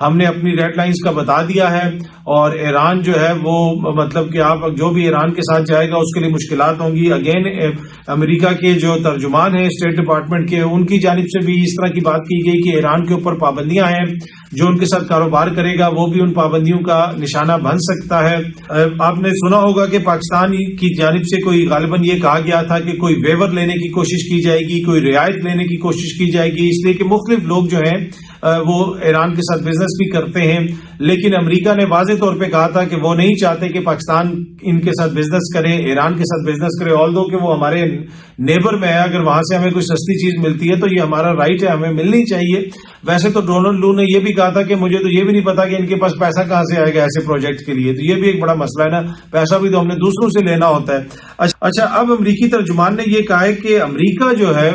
ہم نے اپنی ریڈ لائنز کا بتا دیا ہے، اور ایران جو ہے وہ مطلب کہ آپ جو بھی ایران کے ساتھ جائے گا اس کے لیے مشکلات ہوں گی۔ اگین امریکہ کے جو ترجمان ہیں اسٹیٹ ڈپارٹمنٹ کے، ان کی جانب سے بھی اس طرح کی بات کی گئی کہ ایران کے اوپر پابندیاں ہیں، جو ان کے ساتھ کاروبار کرے گا وہ بھی ان پابندیوں کا نشانہ بن سکتا ہے۔ آپ نے سنا ہوگا کہ پاکستان کی جانب سے کوئی غالباً یہ کہا گیا تھا کہ کوئی ویور لینے کی کوشش کی جائے گی، کوئی رعایت لینے کی کوشش کی جائے گی، اس لیے کہ مختلف لوگ جو ہیں وہ ایران کے ساتھ بزنس بھی کرتے ہیں، لیکن امریکہ نے واضح طور پہ کہا تھا کہ وہ نہیں چاہتے کہ پاکستان ان کے ساتھ بزنس کرے، ایران کے ساتھ بزنس کرے، آلدو کہ وہ ہمارے نیبر میں ہے، اگر وہاں سے ہمیں کوئی سستی چیز ملتی ہے تو یہ ہمارا رائٹ ہے، ہمیں ملنی چاہیے۔ ویسے تو ڈونلڈ لو نے یہ بھی کہا تھا کہ مجھے تو یہ بھی نہیں پتا کہ ان کے پاس پیسہ کہاں سے آئے گا ایسے پروجیکٹ کے لیے، تو یہ بھی ایک بڑا مسئلہ ہے نا، پیسہ بھی تو ہم نے دوسروں سے لینا ہوتا ہے۔ اچھا، اب امریکی ترجمان نے یہ کہا ہے کہ امریکہ جو ہے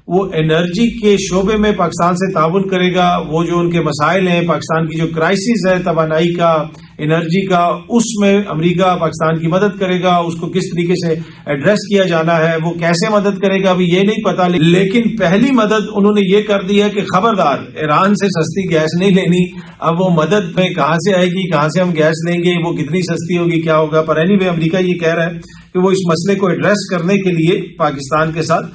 وہ انرجی کے شعبے میں پاکستان سے تعاون کرے گا، وہ جو ان کے مسائل ہیں، پاکستان کی جو کرائسس ہے توانائی کا، انرجی کا، اس میں امریکہ پاکستان کی مدد کرے گا، اس کو کس طریقے سے ایڈریس کیا جانا ہے، وہ کیسے مدد کرے گا ابھی یہ نہیں پتا، لیکن پہلی مدد انہوں نے یہ کر دی ہے کہ خبردار ایران سے سستی گیس نہیں لینی۔ اب وہ مدد میں کہاں سے آئے گی، کہاں سے ہم گیس لیں گے، وہ کتنی سستی ہوگی، کیا ہوگا، پر اینی وے امریکہ یہ کہہ رہا ہے کہ وہ اس مسئلے کو ایڈریس کرنے کے لیے پاکستان کے ساتھ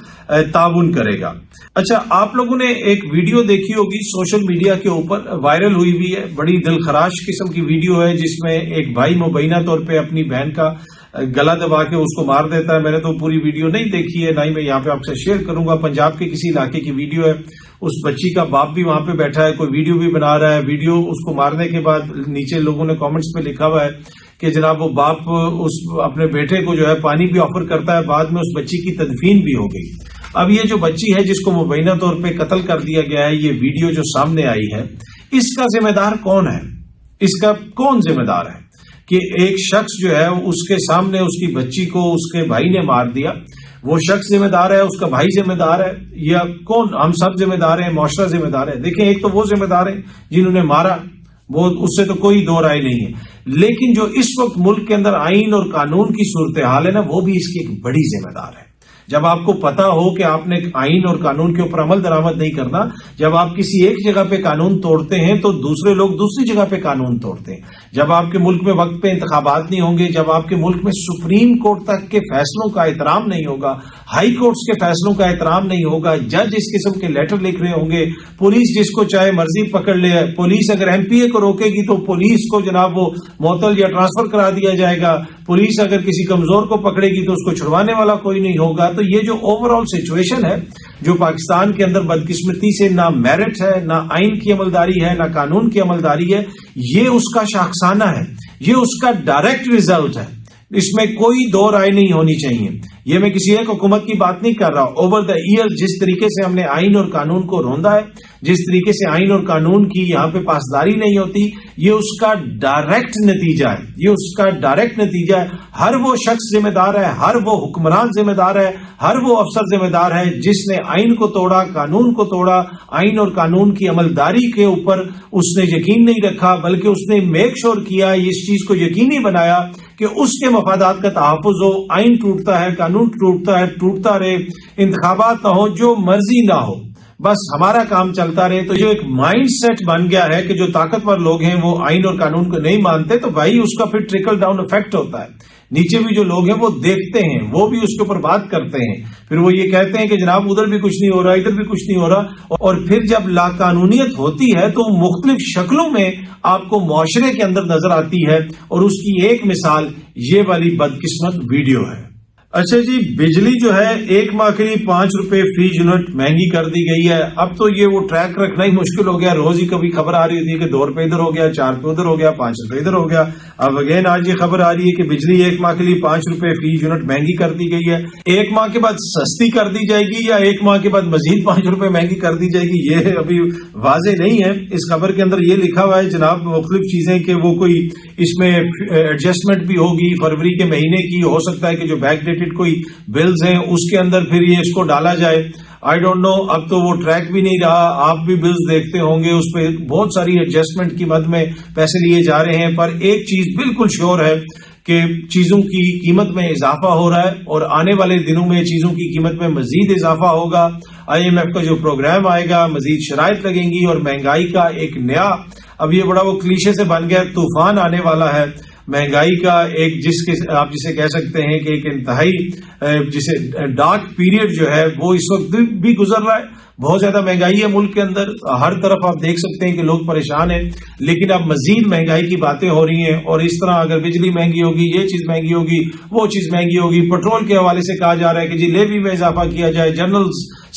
تعاون کرے گا۔ اچھا، آپ لوگوں نے ایک ویڈیو دیکھی ہوگی سوشل میڈیا کے اوپر وائرل ہوئی ہوئی ہے، بڑی دلخراش قسم کی ویڈیو ہے، جس میں ایک بھائی مبینہ طور پہ اپنی بہن کا گلا دبا کے اس کو مار دیتا ہے۔ میں نے تو پوری ویڈیو نہیں دیکھی ہے، نہ ہی میں یہاں پہ آپ سے شیئر کروں گا۔ پنجاب کے کسی علاقے کی ویڈیو ہے، اس بچی کا باپ بھی وہاں پہ بیٹھا ہے، کوئی ویڈیو بھی بنا رہا ہے۔ ویڈیو اس کو مارنے کے بعد نیچے لوگوں نے کامنٹس پہ لکھا ہوا ہے کہ جناب وہ باپ اس اپنے بیٹے کو جو ہے پانی بھی آفر کرتا ہے، بعد میں اس بچی کی تدفین بھی ہو گئی۔ اب یہ جو بچی ہے جس کو مبینہ طور پہ قتل کر دیا گیا ہے، یہ ویڈیو جو سامنے آئی ہے، اس کا ذمہ دار کون ہے؟ اس کا کون ذمہ دار ہے کہ ایک شخص جو ہے اس کے سامنے اس کی بچی کو اس کے بھائی نے مار دیا؟ وہ شخص ذمہ دار ہے، اس کا بھائی ذمہ دار ہے، یا کون؟ ہم سب ذمہ دار ہیں، معاشرہ ذمہ دار ہے۔ دیکھیں، ایک تو وہ ذمہ دار ہے جنہوں نے مارا، وہ اس سے تو کوئی دو رائے نہیں ہے، لیکن جو اس وقت ملک کے اندر آئین اور قانون کی صورتحال ہے نا، وہ بھی اس کی ایک بڑی ذمہ دار ہے۔ جب آپ کو پتا ہو کہ آپ نے آئین اور قانون کے اوپر عمل درآمد نہیں کرنا، جب آپ کسی ایک جگہ پہ قانون توڑتے ہیں تو دوسرے لوگ دوسری جگہ پہ قانون توڑتے ہیں۔ جب آپ کے ملک میں وقت پہ انتخابات نہیں ہوں گے، جب آپ کے ملک میں سپریم کورٹ تک کے فیصلوں کا احترام نہیں ہوگا، ہائی کورٹس کے فیصلوں کا احترام نہیں ہوگا، جج اس قسم کے لیٹر لکھ رہے ہوں گے، پولیس جس کو چاہے مرضی پکڑ لے، پولیس اگر ایم پی اے کو روکے گی تو پولیس کو جناب وہ معطل یا ٹرانسفر کرا دیا جائے گا، پولیس اگر کسی کمزور کو پکڑے گی تو اس کو چھڑوانے والا کوئی نہیں ہوگا۔ تو یہ جو اوور آل سچویشن ہے جو پاکستان کے اندر بدقسمتی سے نہ میرٹ ہے، نہ آئین کی عملداری ہے، نہ قانون کی عملداری ہے، یہ اس کا شاخسانہ ہے، یہ اس کا ڈائریکٹ ریزلٹ ہے، اس میں کوئی دو رائے نہیں ہونی چاہیے۔ یہ میں کسی ایک حکومت کی بات نہیں کر رہا، اوور دا ایئر جس طریقے سے ہم نے آئین اور قانون کو روندا ہے، جس طریقے سے آئین اور قانون کی یہاں پہ پاسداری نہیں ہوتی، یہ اس کا ڈائریکٹ نتیجہ ہے، یہ اس کا ڈائریکٹ نتیجہ ہے۔ ہر وہ شخص ذمہ دار ہے، ہر وہ حکمران ذمہ دار ہے، ہر وہ افسر ذمہ دار ہے جس نے آئین کو توڑا، قانون کو توڑا، آئین اور قانون کی عملداری کے اوپر اس نے یقین نہیں رکھا، بلکہ اس نے میک شور کیا، اس چیز کو یقینی بنایا کہ اس کے مفادات کا تحفظ ہو۔ آئین ٹوٹتا ہے، قانون ٹوٹتا ہے، ٹوٹتا رہے، انتخابات نہ ہو، جو مرضی نہ ہو، بس ہمارا کام چلتا رہے۔ تو جو ایک مائنڈ سیٹ بن گیا ہے کہ جو طاقتور لوگ ہیں وہ آئین اور قانون کو نہیں مانتے، تو بھائی اس کا پھر ٹرکل ڈاؤن افیکٹ ہوتا ہے، نیچے بھی جو لوگ ہیں وہ دیکھتے ہیں، وہ بھی اس کے اوپر بات کرتے ہیں، پھر وہ یہ کہتے ہیں کہ جناب ادھر بھی کچھ نہیں ہو رہا، ادھر بھی کچھ نہیں ہو رہا، اور پھر جب لا قانونیت ہوتی ہے تو مختلف شکلوں میں آپ کو معاشرے کے اندر نظر آتی ہے، اور اس کی ایک مثال یہ والی بدقسمت ویڈیو ہے۔ اچھا جی، بجلی جو ہے ایک ماہ کے لیے 5 روپے فی یونٹ مہنگی کر دی گئی ہے۔ اب تو یہ وہ ٹریک رکھنا ہی مشکل ہو گیا، روز ہی کبھی خبر آ رہی تھی کہ 2 روپے ادھر ہو گیا، 4 روپے ادھر ہو گیا، 5 روپے ادھر ہو گیا۔ اب اگین آج یہ خبر آ رہی ہے کہ بجلی ایک ماہ کے لیے 5 روپے فی یونٹ مہنگی کر دی گئی ہے۔ ایک ماہ کے بعد سستی کر دی جائے گی یا ایک ماہ کے بعد مزید 5 روپے مہنگی کر دی جائے گی، یہ ابھی واضح نہیں ہے۔ اس خبر کے اندر یہ لکھا ہوا ہے جناب مختلف چیزیں کہ وہ کوئی اس میں ایڈجسٹمنٹ بھی ہوگی فروری کے مہینے کی، ہو سکتا ہے کہ جو بیک ڈیٹڈ کوئی بلز ہیں اس کے اندر پھر یہ اس کو ڈالا جائے، آئی ڈونٹ نو۔ اب تو وہ ٹریک بھی نہیں رہا، آپ بھی بلز دیکھتے ہوں گے، اس پہ بہت ساری ایڈجسٹمنٹ کی مد میں پیسے لیے جا رہے ہیں، پر ایک چیز بالکل شیور ہے کہ چیزوں کی قیمت میں اضافہ ہو رہا ہے، اور آنے والے دنوں میں چیزوں کی قیمت میں مزید اضافہ ہوگا۔ IMF کا جو پروگرام آئے گا، مزید شرائط لگیں گی، اور مہنگائی کا ایک نیا اب یہ بڑا وہ کلیشے سے بن گیا، طوفان آنے والا ہے مہنگائی کا، ایک آپ جسے کہہ سکتے ہیں کہ ایک انتہائی جسے ڈارک پیریڈ جو ہے وہ اس وقت بھی گزر رہا ہے۔ بہت زیادہ مہنگائی ہے ملک کے اندر، ہر طرف آپ دیکھ سکتے ہیں کہ لوگ پریشان ہیں، لیکن اب مزید مہنگائی کی باتیں ہو رہی ہیں، اور اس طرح اگر بجلی مہنگی ہوگی، یہ چیز مہنگی ہوگی، وہ چیز مہنگی ہوگی، پیٹرول کے حوالے سے کہا جا رہا ہے کہ جی لیوی میں اضافہ کیا جائے، جنرل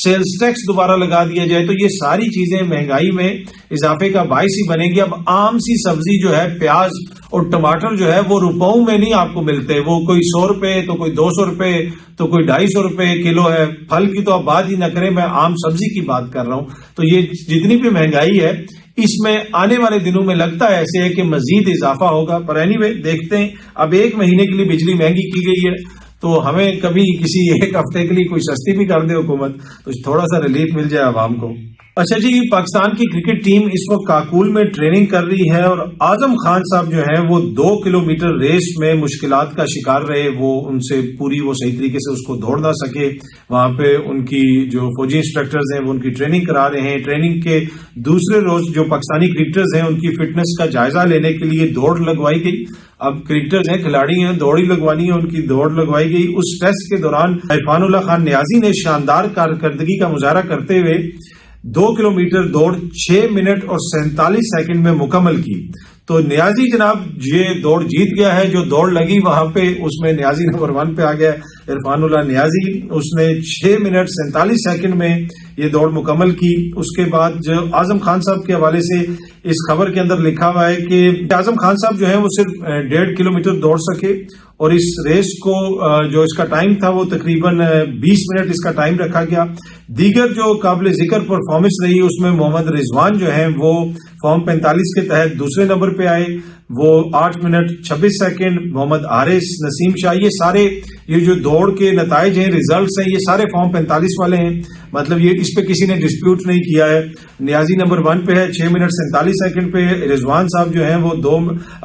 سیلز ٹیکس دوبارہ لگا دیا جائے، تو یہ ساری چیزیں مہنگائی میں اضافے کا باعث ہی بنے گی۔ اب عام سی سبزی جو ہے، پیاز اور ٹماٹر جو ہے وہ روپوں میں نہیں آپ کو ملتے، وہ کوئی 100 روپے تو کوئی 200 روپے تو کوئی 250 روپے کلو ہے۔ پھل کی تو آپ بات ہی نہ کریں، میں عام سبزی کی بات کر رہا ہوں۔ تو یہ جتنی بھی مہنگائی ہے اس میں آنے والے دنوں میں لگتا ہے ایسے ہے کہ مزید اضافہ ہوگا، پر اینی وے دیکھتے ہیں۔ اب 1 مہینے کے لیے بجلی مہنگی کی گئی ہے، تو ہمیں کبھی کسی 1 ہفتے کے لیے کوئی سستی بھی کر دے حکومت تو تھوڑا سا ریلیف مل جائے عوام کو۔ اچھا جی، پاکستان کی کرکٹ ٹیم اس وقت کاکول میں ٹریننگ کر رہی ہے، اور اعظم خان صاحب جو ہیں وہ 2 کلومیٹر ریس میں مشکلات کا شکار رہے، وہ ان سے پوری وہ صحیح طریقے سے اس کو دوڑ نہ سکے۔ وہاں پہ ان کی جو فوجی انسٹرکٹرز ہیں وہ ان کی ٹریننگ کرا رہے ہیں۔ ٹریننگ کے دوسرے روز جو پاکستانی کرکٹرز ہیں ان کی فٹنس کا جائزہ لینے کے لیے دوڑ لگوائی گئی۔ اب کرکٹرز ہیں، کھلاڑی ہیں، دوڑ ہی لگوانی ہے، ان کی دوڑ لگوائی گئی۔ اس ٹیسٹ کے دوران عرفان اللہ خان نیازی نے شاندار کارکردگی کا مظاہرہ کرتے ہوئے 2 کلومیٹر دوڑ 6 منٹ اور 47 سیکنڈ میں مکمل کی۔ تو نیازی جناب یہ دوڑ جیت گیا ہے، جو دوڑ لگی وہاں پہ اس میں نیازی نمبر 1 پہ آ گیا ہے، عرفان اللہ نیازی۔ اس نے 6 منٹ 47 سیکنڈ میں یہ دوڑ مکمل کی۔ اس کے بعد جو اعظم خان صاحب کے حوالے سے اس خبر کے اندر لکھا ہوا ہے کہ اعظم خان صاحب جو ہیں وہ صرف 1.5 کلومیٹر دوڑ سکے، اور اس ریس کو جو اس کا ٹائم تھا وہ تقریباً 20 منٹ اس کا ٹائم رکھا گیا۔ دیگر جو قابل ذکر پرفارمنس رہی اس میں محمد رضوان جو ہیں وہ فارم 45 کے تحت دوسرے نمبر پہ آئے، وہ 8 منٹ 26 سیکنڈ۔ محمد حارث، نسیم شاہ، یہ سارے یہ جو دوڑ کے نتائج ہیں، ریزلٹس ہیں، یہ سارے فارم 45 والے ہیں، مطلب یہ اس پہ کسی نے ڈسپیوٹ نہیں کیا ہے۔ نیازی نمبر 1 پہ ہے 6 منٹ 47 سیکنڈ پہ، رضوان صاحب جو ہیں وہ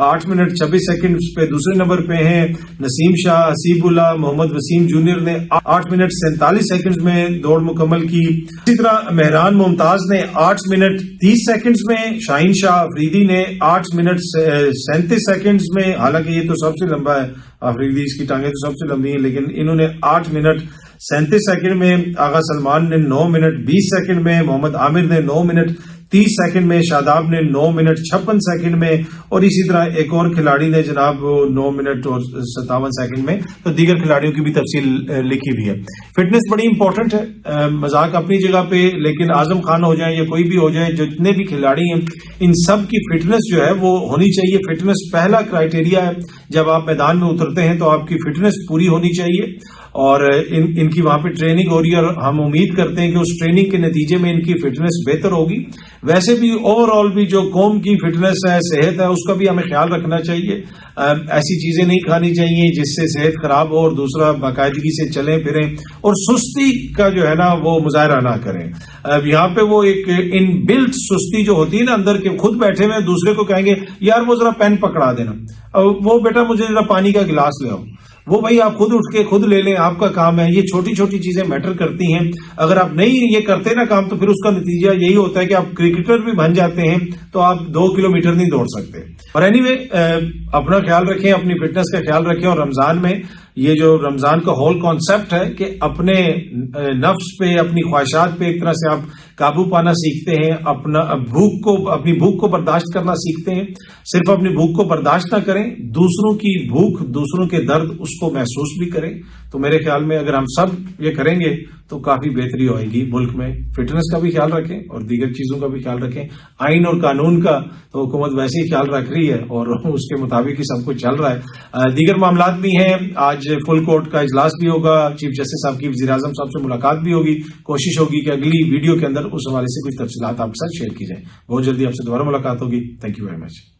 8 منٹ 26 سیکنڈ پہ دوسرے نمبر پہ ہیں۔ نسیم شاہ، حسیب اللہ، محمد وسیم جونیئر نے 8 منٹ 47 سیکنڈ میں دوڑ مکمل کی۔ اسی طرح مہران ممتاز نے 8 منٹ 30 سیکنڈ میں، شاہین شاہ افریدی نے 8 منٹ 37 سیکنڈ میں، حالانکہ یہ تو سب سے لمبا ہے، افریدی اس کی ٹانگیں تو سب سے لمبی ہیں، لیکن انہوں نے 8 منٹ 37 سیکنڈ میں۔ آغا سلمان نے 9 منٹ 20 سیکنڈ میں، محمد عامر نے 9 منٹ 30 سیکنڈ میں، شاداب نے 9 منٹ 56 سیکنڈ میں، اور اسی طرح ایک اور کھلاڑی نے جناب 9 منٹ اور 57 سیکنڈ میں۔ تو دیگر کھلاڑیوں کی بھی تفصیل لکھی ہوئی ہے۔ فٹنس بڑی امپورٹنٹ ہے، مذاق اپنی جگہ پہ، لیکن اعظم خان ہو جائیں یا کوئی بھی ہو جائے، جتنے بھی کھلاڑی ہیں ان سب کی فٹنس جو ہے وہ ہونی چاہیے۔ فٹنس پہلا کرائٹیریا ہے، جب آپ میدان میں اترتے ہیں تو آپ کی فٹنس پوری ہونی چاہیے، اور ان کی وہاں پہ ٹریننگ ہو رہی ہے، اور ہم امید کرتے ہیں کہ اس ٹریننگ کے نتیجے میں ان کی فٹنس بہتر ہوگی۔ ویسے بھی اوور آل بھی جو قوم کی فٹنس ہے، صحت ہے، اس کا بھی ہمیں خیال رکھنا چاہیے۔ ایسی چیزیں نہیں کھانی چاہیے جس سے صحت خراب ہو، اور دوسرا باقاعدگی سے چلیں پھریں، اور سستی کا جو ہے نا وہ مظاہرہ نہ کریں۔ یہاں پہ وہ ایک ان بلٹ سستی جو ہوتی ہے نا اندر کے، خود بیٹھے ہوئے دوسرے کو کہیں گے یار وہ ذرا پین پکڑا دینا، وہ بیٹا مجھے ذرا پانی کا گلاس لے آؤ، وہ بھائی آپ خود اٹھ کے خود لے لیں، آپ کا کام ہے۔ یہ چھوٹی چھوٹی چیزیں میٹر کرتی ہیں۔ اگر آپ نہیں یہ کرتے نا کام، تو پھر اس کا نتیجہ یہی ہوتا ہے کہ آپ کرکٹر بھی بن جاتے ہیں تو آپ 2 کلومیٹر نہیں دوڑ سکتے۔ اور اینی وے اپنا خیال رکھیں، اپنی فٹنس کا خیال رکھیں، اور رمضان میں یہ جو رمضان کا ہول کانسیپٹ ہے کہ اپنے نفس پہ، اپنی خواہشات پہ ایک طرح سے آپ قابو پانا سیکھتے ہیں، اپنی بھوک کو برداشت کرنا سیکھتے ہیں۔ صرف اپنی بھوک کو برداشت نہ کریں، دوسروں کی بھوک، دوسروں کے درد اس کو محسوس بھی کریں۔ تو میرے خیال میں اگر ہم سب یہ کریں گے تو کافی بہتری ہوئے گی ملک میں۔ فٹنس کا بھی خیال رکھیں اور دیگر چیزوں کا بھی خیال رکھیں۔ آئین اور قانون کا تو حکومت ویسے ہی خیال رکھ رہی ہے اور اس کے مطابق ہی سب کچھ چل رہا ہے۔ دیگر معاملات بھی ہیں، آج فل کورٹ کا اجلاس بھی ہوگا، چیف جسٹس صاحب کی وزیر اعظم صاحب سے ملاقات بھی ہوگی۔ کوشش ہوگی کہ اگلی ویڈیو کے اندر اس حوالے سے کچھ تفصیلات آپ کے ساتھ شیئر کی جائیں۔ بہت جلدی آپ سے دوبارہ ملاقات ہوگی۔ Thank you very much.